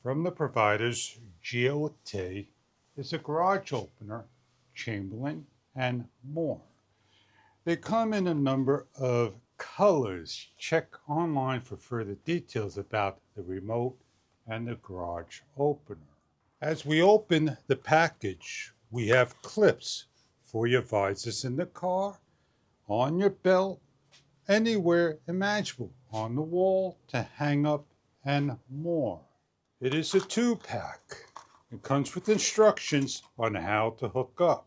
From the providers, GOT is a garage opener, Chamberlain, and more. They come in a number of colors. Check online for further details about the remote and the garage opener. As we open the package, we have clips for your visors in the car, on your belt, anywhere imaginable, on the wall, to hang up, and more. It is a 2-pack. It comes with instructions on how to hook up.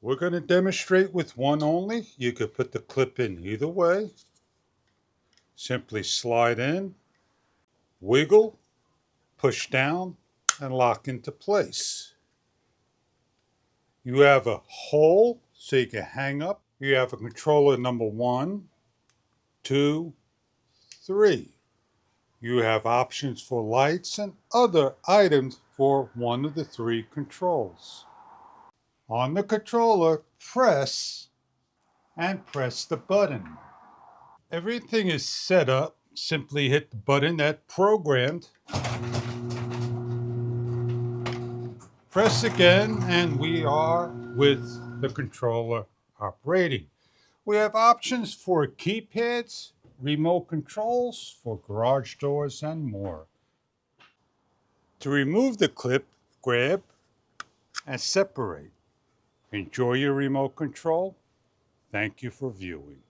We're going to demonstrate with one only. You could put the clip in either way. Simply slide in, wiggle, push down, and lock into place. You have a hole so you can hang up. You have a controller number 1, 2, 3. You have options for lights and other items for one of the 3 controls. On the controller, press the button. Everything is set up. Simply hit the button that's programmed. Press again, and we are with the controller operating. We have options for keypads, remote controls for garage doors, and more. To remove the clip, grab and separate. Enjoy your remote control. Thank you for viewing.